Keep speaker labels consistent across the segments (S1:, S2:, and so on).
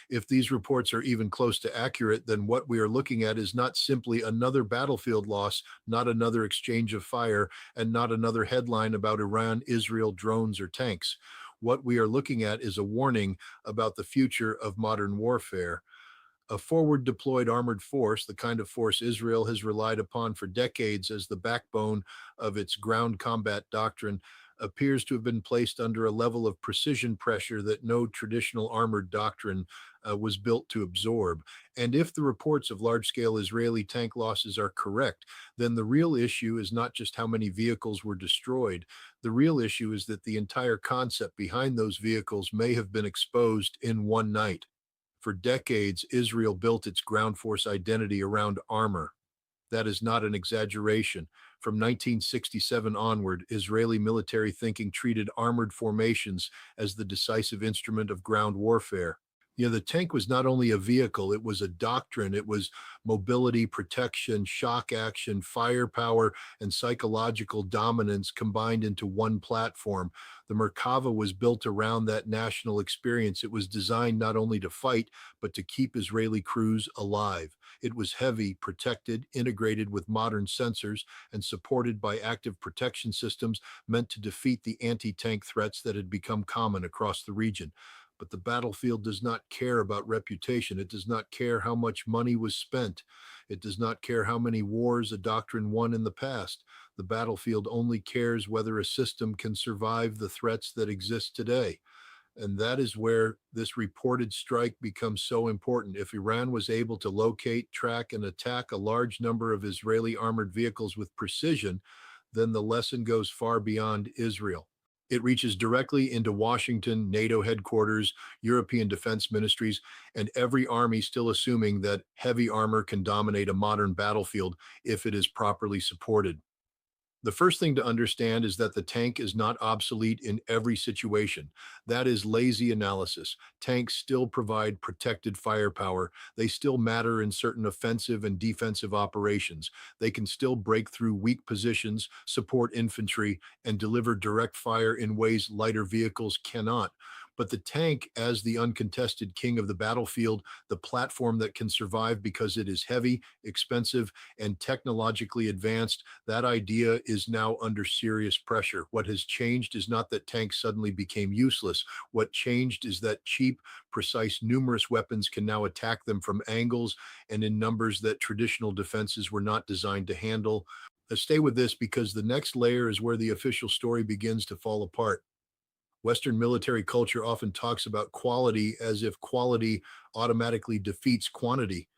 S1: If these reports are even close to accurate, then what we are looking at is not simply another battlefield loss, not another exchange of fire, and not another headline about Iran, Israel, drones, or tanks. What we are looking at is a warning about the future of modern warfare. A forward deployed armored force, the kind of force Israel has relied upon for decades as the backbone of its ground combat doctrine, appears to have been placed under a level of precision pressure that no traditional armored doctrine was built to absorb. And if the reports of large scale Israeli tank losses are correct, then the real issue is not just how many vehicles were destroyed. The real issue is that the entire concept behind those vehicles may have been exposed in one night. For decades, Israel built its ground force identity around armor. That is not an exaggeration. From 1967 onward, Israeli military thinking treated armored formations as the decisive instrument of ground warfare. The tank was not only a vehicle, it was a doctrine. It was mobility, protection, shock action, firepower, and psychological dominance combined into one platform. The Merkava was built around that national experience. It was designed not only to fight, but to keep Israeli crews alive. It was heavy, protected, integrated with modern sensors, and supported by active protection systems meant to defeat the anti-tank threats that had become common across the region. But the battlefield does not care about reputation. It does not care how much money was spent. It does not care how many wars a doctrine won in the past. The battlefield only cares whether a system can survive the threats that exist today. And that is where this reported strike becomes so important. If Iran was able to locate, track, and attack a large number of Israeli armored vehicles with precision, then the lesson goes far beyond Israel. It reaches directly into Washington, NATO headquarters, European defense ministries, and every army still assuming that heavy armor can dominate a modern battlefield if it is properly supported. The first thing to understand is that the tank is not obsolete in every situation. That is lazy analysis. Tanks still provide protected firepower. They still matter in certain offensive and defensive operations. They can still break through weak positions, support infantry, and deliver direct fire in ways lighter vehicles cannot. But the tank, as the uncontested king of the battlefield, the platform that can survive because it is heavy, expensive, and technologically advanced, that idea is now under serious pressure. What has changed is not that tanks suddenly became useless. What changed is that cheap, precise, numerous weapons can now attack them from angles and in numbers that traditional defenses were not designed to handle. Stay with this because the next layer is where the official story begins to fall apart. Western military culture often talks about quality as if quality automatically defeats quantity.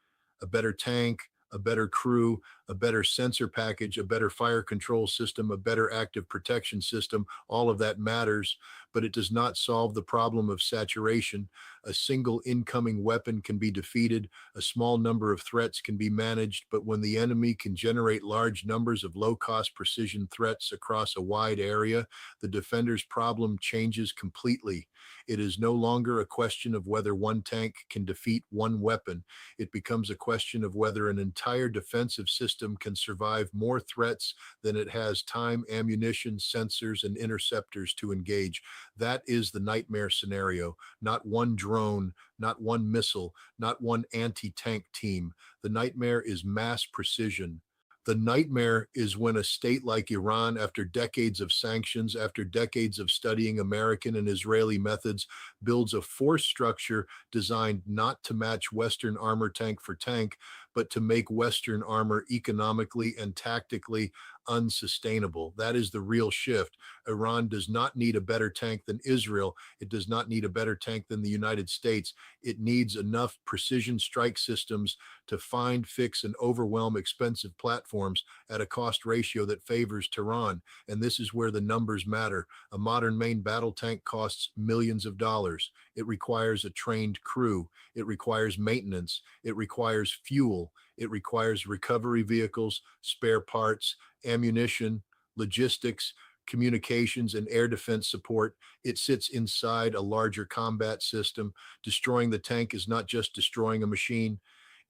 S1: A better tank, a better crew, a better sensor package, a better fire control system, a better active protection system, all of that matters, but it does not solve the problem of saturation. A single incoming weapon can be defeated, a small number of threats can be managed, but when the enemy can generate large numbers of low-cost precision threats across a wide area, the defender's problem changes completely. It is no longer a question of whether one tank can defeat one weapon. It becomes a question of whether an entire defensive system can survive more threats than it has time, ammunition, sensors, and interceptors to engage. That is the nightmare scenario. Not one drone, not one missile, not one anti-tank team. The nightmare is mass precision. The nightmare is when a state like Iran, after decades of sanctions, after decades of studying American and Israeli methods, builds a force structure designed not to match Western armor tank for tank, but to make Western armor economically and tactically unsustainable. That is the real shift. Iran does not need a better tank than Israel. It does not need a better tank than the United States. It needs enough precision strike systems to find, fix, and overwhelm expensive platforms at a cost ratio that favors Tehran. And this is where the numbers matter. A modern main battle tank costs millions of dollars. It requires a trained crew. It requires maintenance. It requires fuel. It requires recovery vehicles, spare parts, ammunition, logistics, communications, and air defense support. It sits inside a larger combat system. Destroying the tank is not just destroying a machine,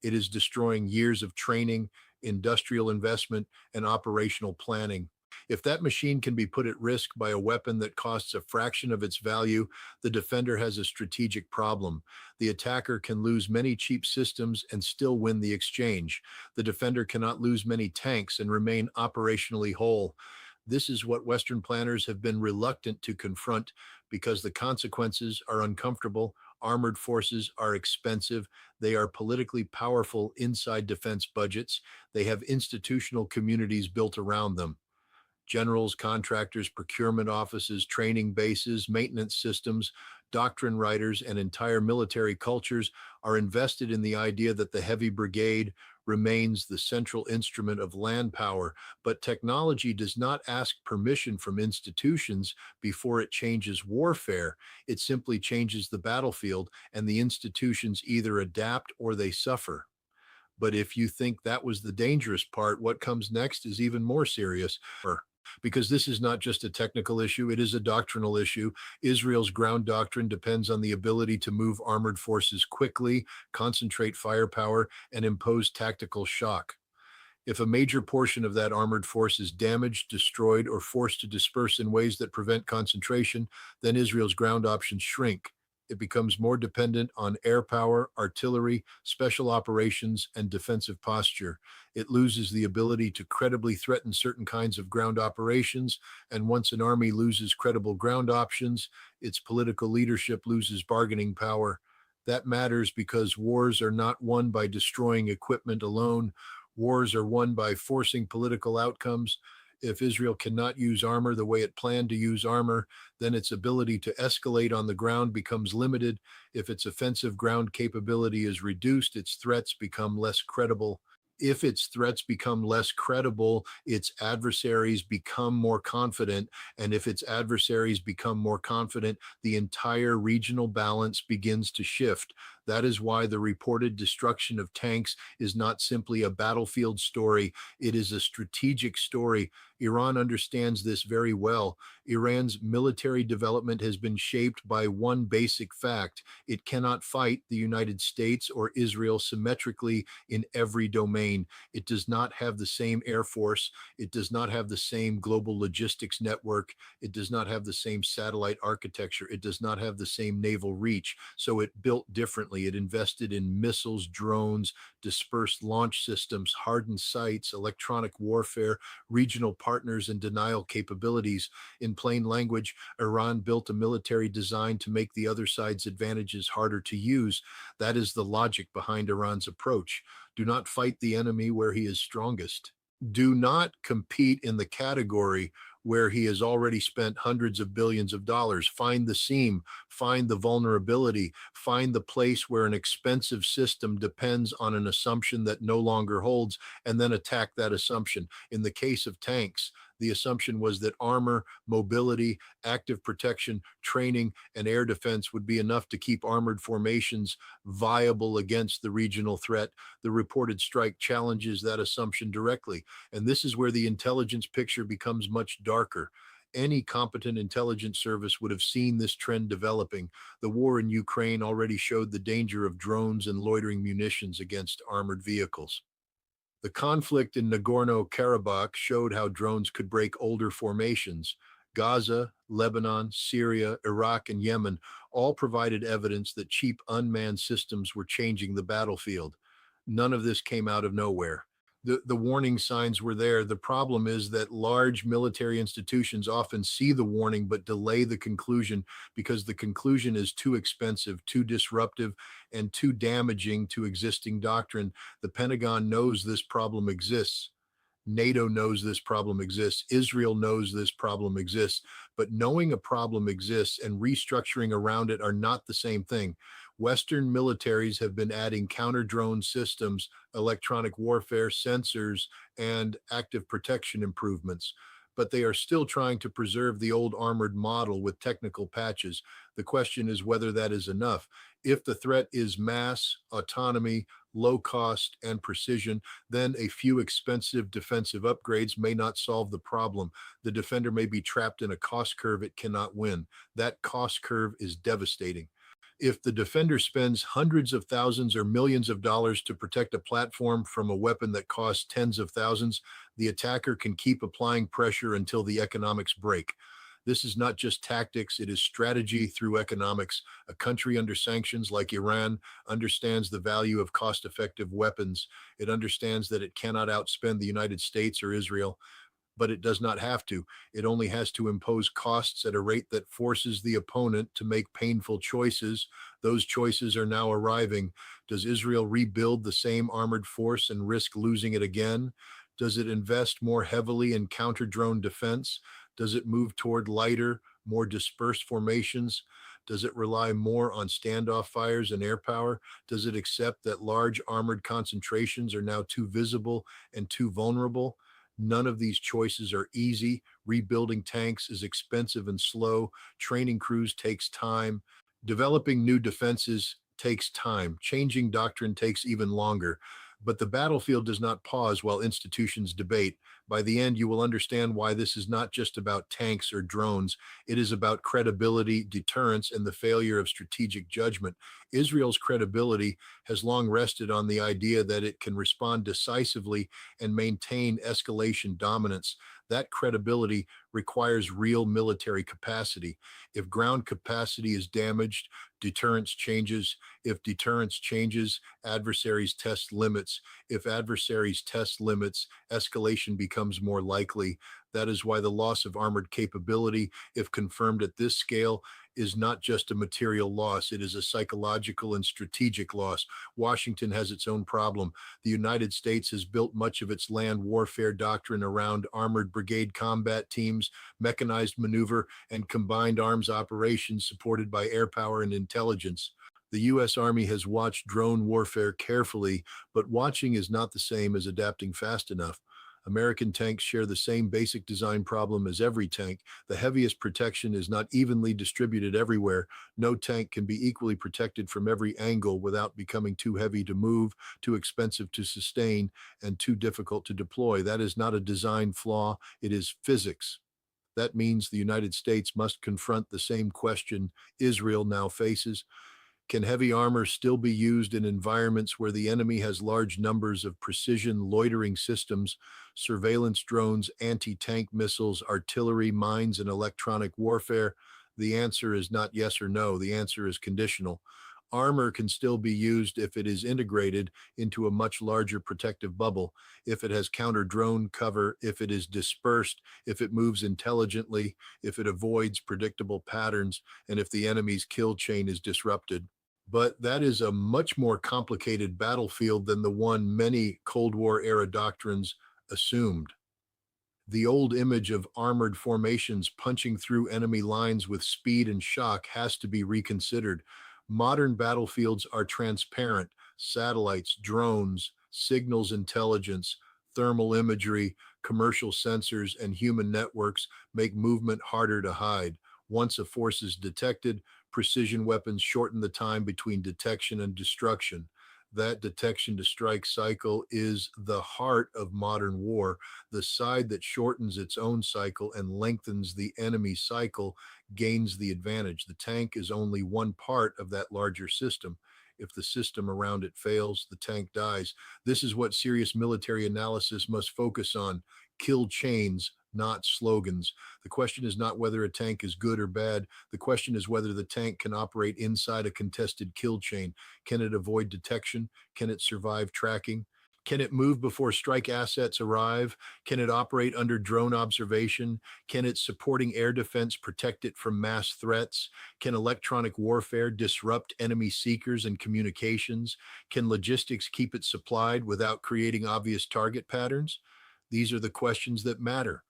S1: it is destroying years of training, industrial investment, and operational planning. If that machine can be put at risk by a weapon that costs a fraction of its value, the defender has a strategic problem. The attacker can lose many cheap systems and still win the exchange. The defender cannot lose many tanks and remain operationally whole. This is what Western planners have been reluctant to confront because the consequences are uncomfortable. Armored forces are expensive. They are politically powerful inside defense budgets. They have institutional communities built around them. Generals, contractors, procurement offices, training bases, maintenance systems, doctrine writers, and entire military cultures are invested in the idea that the heavy brigade remains the central instrument of land power. But technology does not ask permission from institutions before it changes warfare. It simply changes the battlefield, and the institutions either adapt or they suffer. But if you think that was the dangerous part, what comes next is even more serious. Because this is not just a technical issue, it is a doctrinal issue. Israel's ground doctrine depends on the ability to move armored forces quickly, concentrate firepower, and impose tactical shock. If a major portion of that armored force is damaged, destroyed, or forced to disperse in ways that prevent concentration, then Israel's ground options shrink. It becomes more dependent on air power, artillery, special operations, and defensive posture. It loses the ability to credibly threaten certain kinds of ground operations, and once an army loses credible ground options, its political leadership loses bargaining power. That matters because wars are not won by destroying equipment alone. Wars are won by forcing political outcomes. If Israel cannot use armor the way it planned to use armor, then its ability to escalate on the ground becomes limited. If its offensive ground capability is reduced, its threats become less credible. If its threats become less credible, its adversaries become more confident. And if its adversaries become more confident, the entire regional balance begins to shift. That is why the reported destruction of tanks is not simply a battlefield story, it is a strategic story. Iran understands this very well. Iran's military development has been shaped by one basic fact: it cannot fight the United States or Israel symmetrically in every domain. It does not have the same air force. It does not have the same global logistics network. It does not have the same satellite architecture. It does not have the same naval reach. So it built differently. It invested in missiles, drones, dispersed launch systems, hardened sites, electronic warfare, regional partners, and denial capabilities. In plain language, Iran built a military design to make the other side's advantages harder to use. That is the logic behind Iran's approach. Do not fight the enemy where he is strongest. Do not compete in the category where he has already spent hundreds of billions of dollars. Find the seam, find the vulnerability, find the place where an expensive system depends on an assumption that no longer holds, and then attack that assumption. In the case of tanks, the assumption was that armor, mobility, active protection, training, and air defense would be enough to keep armored formations viable against the regional threat. The reported strike challenges that assumption directly. And this is where the intelligence picture becomes much darker. Any competent intelligence service would have seen this trend developing. The war in Ukraine already showed the danger of drones and loitering munitions against armored vehicles. The conflict in Nagorno-Karabakh showed how drones could break older formations. Gaza, Lebanon, Syria, Iraq, and Yemen all provided evidence that cheap unmanned systems were changing the battlefield. None of this came out of nowhere. The warning signs were there. The problem is that large military institutions often see the warning but delay the conclusion because the conclusion is too expensive, too disruptive, and too damaging to existing doctrine. The Pentagon knows this problem exists. NATO knows this problem exists. Israel knows this problem exists. But knowing a problem exists and restructuring around it are not the same thing. Western militaries have been adding counter drone systems, electronic warfare, sensors, and active protection improvements. But they are still trying to preserve the old armored model with technical patches. The question is whether that is enough. If the threat is mass, autonomy, low cost, and precision, then a few expensive defensive upgrades may not solve the problem. The defender may be trapped in a cost curve it cannot win. That cost curve is devastating. If the defender spends hundreds of thousands or millions of dollars to protect a platform from a weapon that costs tens of thousands, the attacker can keep applying pressure until the economics break. This is not just tactics, it is strategy through economics. A country under sanctions like Iran understands the value of cost effective weapons. It understands that it cannot outspend the United States or Israel, but it does not have to. It only has to impose costs at a rate that forces the opponent to make painful choices. Those choices are now arriving. Does Israel rebuild the same armored force and risk losing it again? Does it invest more heavily in counter drone defense? Does it move toward lighter, more dispersed formations? Does it rely more on standoff fires and air power? Does it accept that large armored concentrations are now too visible and too vulnerable? None of these choices are easy. Rebuilding tanks is expensive and slow. Training crews takes time. Developing new defenses takes time. Changing doctrine takes even longer. But the battlefield does not pause while institutions debate. By the end, you will understand why this is not just about tanks or drones. It is about credibility, deterrence, and the failure of strategic judgment. Israel's credibility has long rested on the idea that it can respond decisively and maintain escalation dominance. That credibility requires real military capacity. If ground capacity is damaged, deterrence changes. If deterrence changes, adversaries test limits. If adversaries test limits, escalation becomes more likely. That is why the loss of armored capability, if confirmed at this scale, is not just a material loss, it is a psychological and strategic loss. Washington has its own problem. The United States has built much of its land warfare doctrine around armored brigade combat teams, mechanized maneuver, and combined arms operations supported by air power and intelligence. The U.S. Army has watched drone warfare carefully, but watching is not the same as adapting fast enough. American tanks share the same basic design problem as every tank. The heaviest protection is not evenly distributed everywhere. No tank can be equally protected from every angle without becoming too heavy to move, too expensive to sustain, and too difficult to deploy. That is not a design flaw, it is physics. That means the United States must confront the same question Israel now faces. Can heavy armor still be used in environments where the enemy has large numbers of precision loitering systems, surveillance drones, anti-tank missiles, artillery, mines, and electronic warfare? The answer is not yes or no. The answer is conditional. Armor can still be used if it is integrated into a much larger protective bubble, if it has counter drone cover, if it is dispersed, if it moves intelligently, if it avoids predictable patterns, and if the enemy's kill chain is disrupted. But that is a much more complicated battlefield than the one many Cold War era doctrines assumed. The old image of armored formations punching through enemy lines with speed and shock has to be reconsidered. Modern battlefields are transparent. Satellites, drones, signals intelligence, thermal imagery, commercial sensors, and human networks make movement harder to hide. Once a force is detected, precision weapons shorten the time between detection and destruction. That detection to strike cycle is the heart of modern war. The side that shortens its own cycle and lengthens the enemy's cycle gains the advantage. The tank is only one part of that larger system. If the system around it fails, the tank dies. This is what serious military analysis must focus on: kill chains, not slogans. The question is not whether a tank is good or bad. The question is whether the tank can operate inside a contested kill chain. Can it avoid detection? Can it survive tracking? Can it move before strike assets arrive? Can it operate under drone observation? Can its supporting air defense protect it from mass threats? Can electronic warfare disrupt enemy seekers and communications? Can logistics keep it supplied without creating obvious target patterns? These are the questions that matter.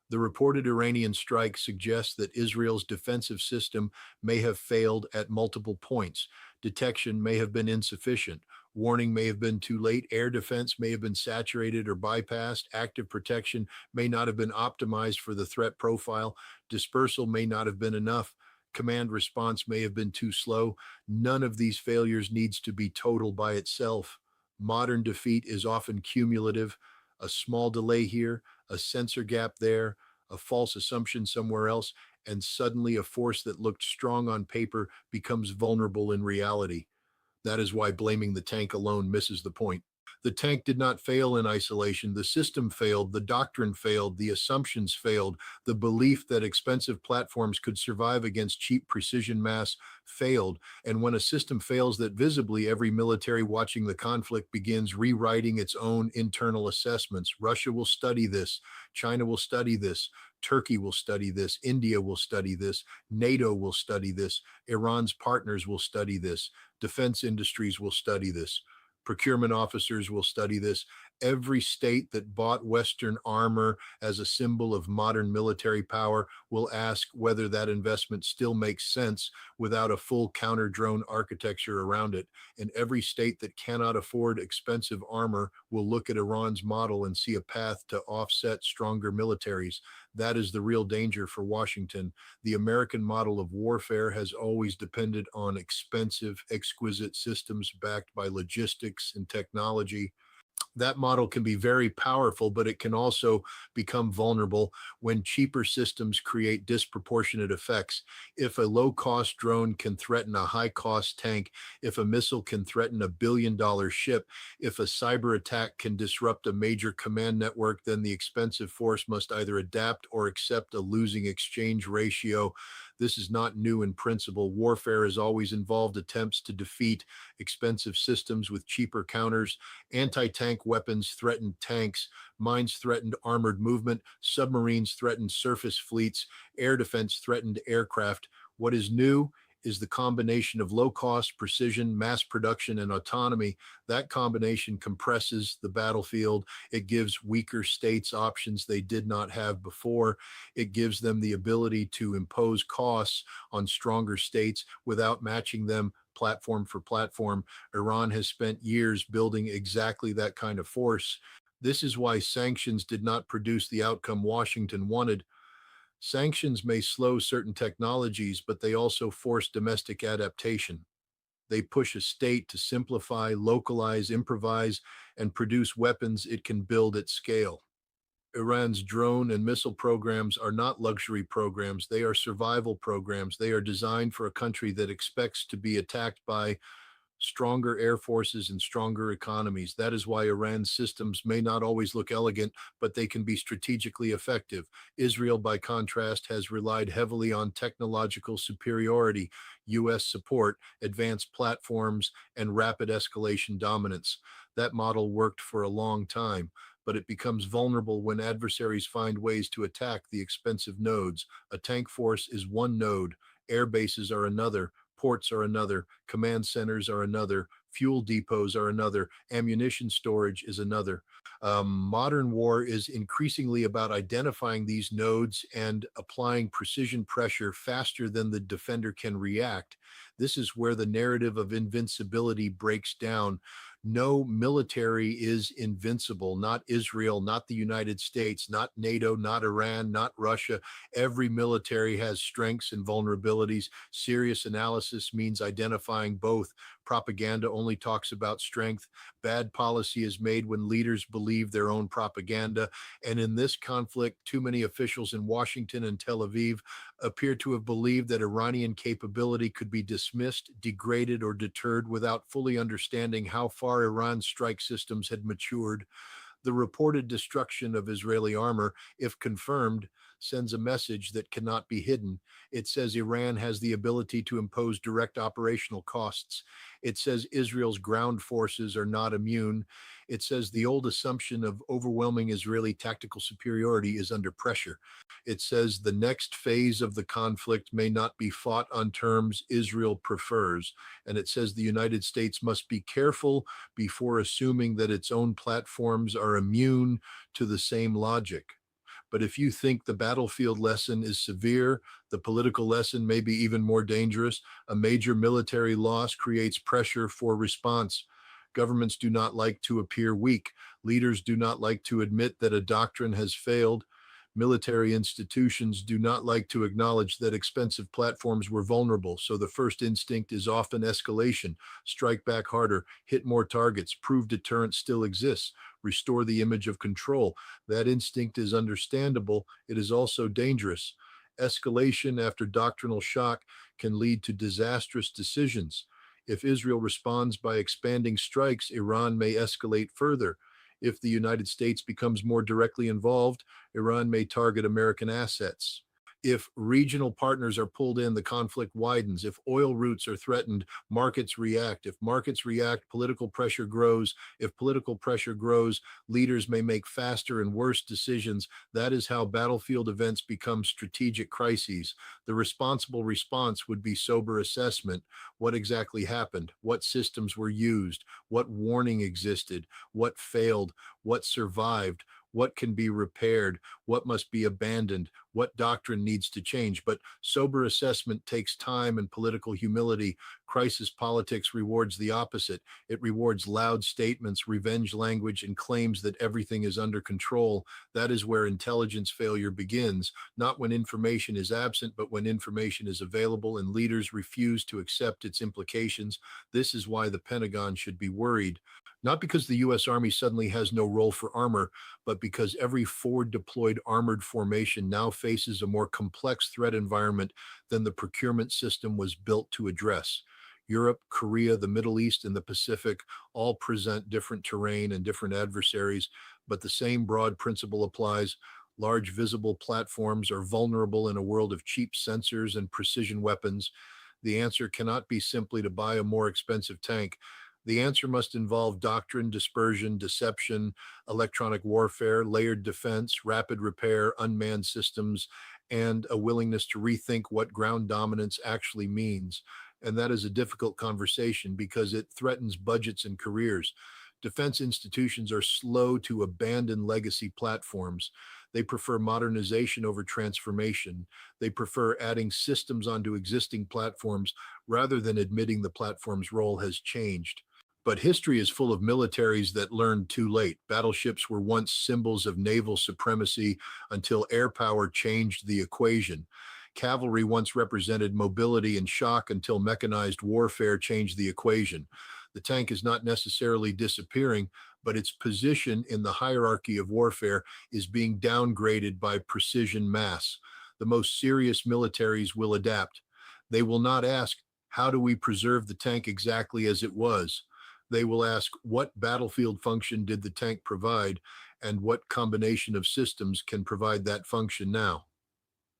S1: The reported Iranian strike suggests that Israel's defensive system may have failed at multiple points. Detection may have been insufficient. Warning may have been too late. Air defense may have been saturated or bypassed. Active protection may not have been optimized for the threat profile. Dispersal may not have been enough. Command response may have been too slow. None of these failures needs to be total by itself. Modern defeat is often cumulative. A small delay here, a sensor gap there, a false assumption somewhere else and suddenly a force that looked strong on paper becomes vulnerable in reality. That is why blaming the tank alone misses the point. The tank did not fail in isolation. The system failed, the doctrine failed, the assumptions failed, the belief that expensive platforms could survive against cheap precision mass failed. And when a system fails that visibly, every military watching the conflict begins rewriting its own internal assessments. Russia will study this, China will study this, Turkey will study this, India will study this, NATO will study this, Iran's partners will study this, defense industries will study this, procurement officers will study this. Every state that bought Western armor as a symbol of modern military power will ask whether that investment still makes sense without a full counter drone architecture around it. And every state that cannot afford expensive armor will look at Iran's model and see a path to offset stronger militaries. That is the real danger for Washington. The American model of warfare has always depended on expensive, exquisite systems backed by logistics and technology. That model can be very powerful, but it can also become vulnerable when cheaper systems create disproportionate effects. If a low cost drone can threaten a high cost tank, if a missile can threaten $1 billion ship, if a cyber attack can disrupt a major command network, then the expensive force must either adapt or accept a losing exchange ratio. This is not new in principle. Warfare has always involved attempts to defeat expensive systems with cheaper counters. Anti-tank weapons threatened tanks, mines threatened armored movement, submarines threatened surface fleets, air defense threatened aircraft. What is new is the combination of low cost, precision, mass production, and autonomy. That combination compresses the battlefield. It gives weaker states options they did not have before. It gives them the ability to impose costs on stronger states without matching them platform for platform. Iran has spent years building exactly that kind of force. This is why sanctions did not produce the outcome Washington wanted. Sanctions may slow certain technologies, but they also force domestic adaptation. They push a state to simplify, localize, improvise, and produce weapons it can build at scale. Iran's drone and missile programs are not luxury programs. They are survival programs. They are designed for a country that expects to be attacked by stronger air forces and stronger economies. That is why Iran's systems may not always look elegant, but they can be strategically effective. Israel, by contrast, has relied heavily on technological superiority, U.S. support, advanced platforms, and rapid escalation dominance. That model worked for a long time, but it becomes vulnerable when adversaries find ways to attack the expensive nodes. A tank force is one node, air bases are another, ports are another, command centers are another, fuel depots are another, ammunition storage is another. Modern war is increasingly about identifying these nodes and applying precision pressure faster than the defender can react. This is where the narrative of invincibility breaks down. No military is invincible, not Israel, not the United States, not NATO, not Iran, not Russia. Every military has strengths and vulnerabilities. Serious analysis means identifying both. Propaganda only talks about strength. Bad policy is made when leaders believe their own propaganda. And in this conflict, too many officials in Washington and Tel Aviv appear to have believed that Iranian capability could be dismissed, degraded, or deterred without fully understanding how far Iran's strike systems had matured. The reported destruction of Israeli armor, if confirmed, sends a message that cannot be hidden. It says Iran has the ability to impose direct operational costs. It says Israel's ground forces are not immune. It says the old assumption of overwhelming Israeli tactical superiority is under pressure. It says the next phase of the conflict may not be fought on terms Israel prefers. And it says the United States must be careful before assuming that its own platforms are immune to the same logic. But if you think the battlefield lesson is severe, the political lesson may be even more dangerous. A major military loss creates pressure for response. Governments do not like to appear weak. Leaders do not like to admit that a doctrine has failed. Military institutions do not like to acknowledge that expensive platforms were vulnerable. So the first instinct is often escalation, strike back harder, hit more targets, prove deterrence still exists, restore the image of control. That instinct is understandable. It is also dangerous. Escalation after doctrinal shock can lead to disastrous decisions. If Israel responds by expanding strikes, Iran may escalate further. If the United States becomes more directly involved, Iran may target American assets. If regional partners are pulled in, the conflict widens. If oil routes are threatened, markets react. If markets react, political pressure grows. If political pressure grows, leaders may make faster and worse decisions. That is how battlefield events become strategic crises. The responsible response would be sober assessment. What exactly happened? What systems were used? What warning existed? What failed? What survived? What can be repaired? What must be abandoned? What doctrine needs to change? But sober assessment takes time and political humility. Crisis politics rewards the opposite. It rewards loud statements, revenge language, and claims that everything is under control. That is where intelligence failure begins, not when information is absent, but when information is available and leaders refuse to accept its implications. This is why the Pentagon should be worried. Not because the U.S. Army suddenly has no role for armor, but because every forward deployed armored formation now faces a more complex threat environment than the procurement system was built to address. Europe, Korea, the Middle East, and the Pacific all present different terrain and different adversaries, but the same broad principle applies. Large visible platforms are vulnerable in a world of cheap sensors and precision weapons. The answer cannot be simply to buy a more expensive tank. The answer must involve doctrine, dispersion, deception, electronic warfare, layered defense, rapid repair, unmanned systems, and a willingness to rethink what ground dominance actually means. And that is a difficult conversation because it threatens budgets and careers. Defense institutions are slow to abandon legacy platforms. They prefer modernization over transformation. They prefer adding systems onto existing platforms rather than admitting the platform's role has changed. But history is full of militaries that learned too late. Battleships were once symbols of naval supremacy until air power changed the equation. Cavalry once represented mobility and shock until mechanized warfare changed the equation. The tank is not necessarily disappearing, but its position in the hierarchy of warfare is being downgraded by precision mass. The most serious militaries will adapt. They will not ask, how do we preserve the tank exactly as it was? They will ask, what battlefield function did the tank provide, and what combination of systems can provide that function now?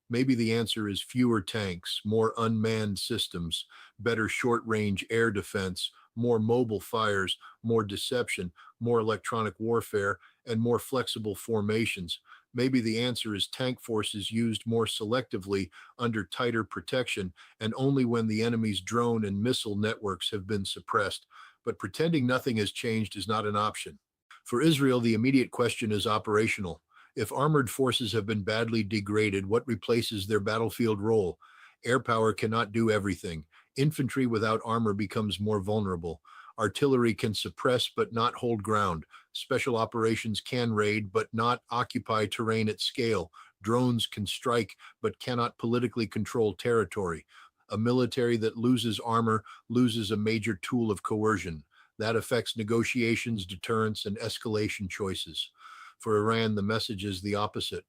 S1: Maybe the answer is fewer tanks, more unmanned systems, better short-range air defense, more mobile fires, more deception, more electronic warfare, and more flexible formations. Maybe the answer is tank forces used more selectively under tighter protection and only when the enemy's drone and missile networks have been suppressed. But pretending nothing has changed is not an option. For Israel, the immediate question is operational. If armored forces have been badly degraded, what replaces their battlefield role? Air power cannot do everything. Infantry without armor becomes more vulnerable. Artillery can suppress but not hold ground. Special operations can raid but not occupy terrain at scale. Drones can strike but cannot politically control territory. A military that loses armor loses a major tool of coercion. That affects negotiations, deterrence, and escalation choices. For Iran, the message is the opposite.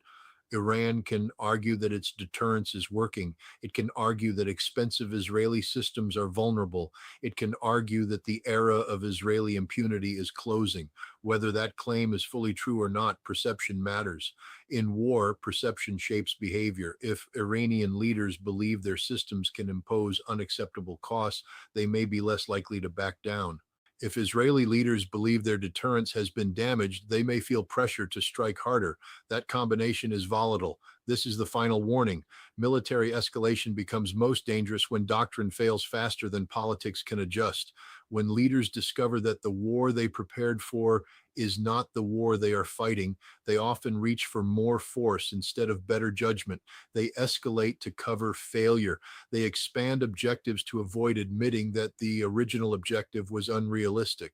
S1: Iran can argue that its deterrence is working. It can argue that expensive Israeli systems are vulnerable. It can argue that the era of Israeli impunity is closing. Whether that claim is fully true or not, perception matters. In war, perception shapes behavior. If Iranian leaders believe their systems can impose unacceptable costs, they may be less likely to back down. If Israeli leaders believe their deterrence has been damaged, they may feel pressure to strike harder. That combination is volatile. This is the final warning. Military escalation becomes most dangerous when doctrine fails faster than politics can adjust. When leaders discover that the war they prepared for is not the war they are fighting, they often reach for more force instead of better judgment. They escalate to cover failure. They expand objectives to avoid admitting that the original objective was unrealistic.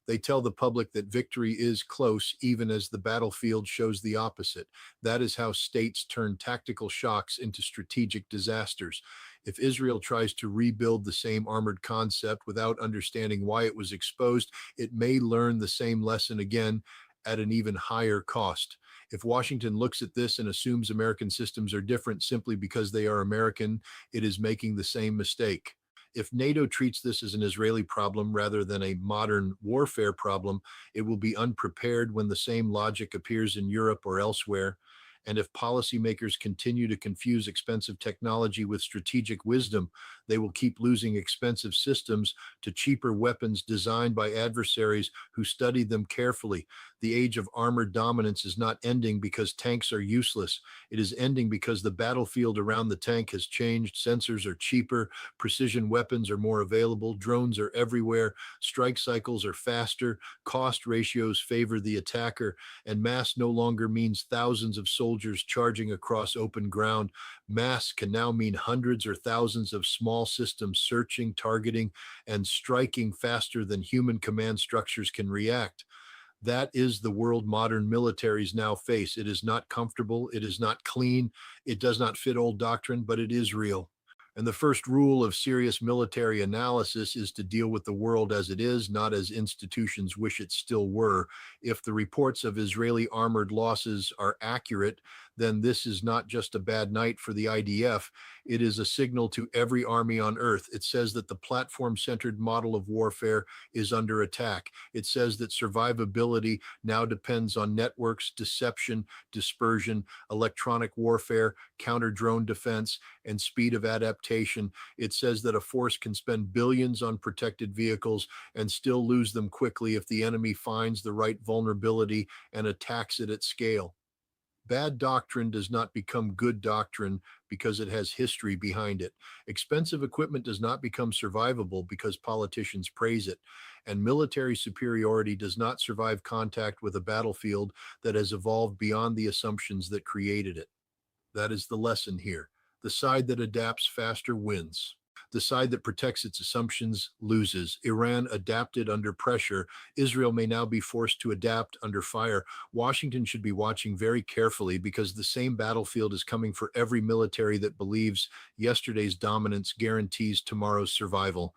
S1: They tell the public that victory is close, even as the battlefield shows the opposite. That is how states turn tactical shocks into strategic disasters. If Israel tries to rebuild the same armored concept without understanding why it was exposed, it may learn the same lesson again at an even higher cost. If Washington looks at this and assumes American systems are different simply because they are American, it is making the same mistake. If NATO treats this as an Israeli problem rather than a modern warfare problem, it will be unprepared when the same logic appears in Europe or elsewhere. And if policymakers continue to confuse expensive technology with strategic wisdom, they will keep losing expensive systems to cheaper weapons designed by adversaries who studied them carefully. The age of armored dominance is not ending because tanks are useless. It is ending because the battlefield around the tank has changed. Sensors are cheaper, precision weapons are more available, drones are everywhere, strike cycles are faster, cost ratios favor the attacker, and mass no longer means thousands of soldiers charging across open ground. Mass can now mean hundreds or thousands of small systems searching, targeting, and striking faster than human command structures can react. That is the world modern militaries now face. It is not comfortable, it is not clean, it does not fit old doctrine, but it is real. And the first rule of serious military analysis is to deal with the world as it is, not as institutions wish it still were. If the reports of Israeli armored losses are accurate, then this is not just a bad night for the IDF. It is a signal to every army on earth. It says that the platform centered model of warfare is under attack. It says that survivability now depends on networks, deception, dispersion, electronic warfare, counter drone defense, and speed of adaptation. It says that a force can spend billions on protected vehicles and still lose them quickly if the enemy finds the right vulnerability and attacks it at scale. Bad doctrine does not become good doctrine because it has history behind it. Expensive equipment does not become survivable because politicians praise it. And military superiority does not survive contact with a battlefield that has evolved beyond the assumptions that created it. That is the lesson here. The side that adapts faster wins. The side that protects its assumptions loses. Iran adapted under pressure. Israel may now be forced to adapt under fire. Washington should be watching very carefully because the same battlefield is coming for every military that believes yesterday's dominance guarantees tomorrow's survival.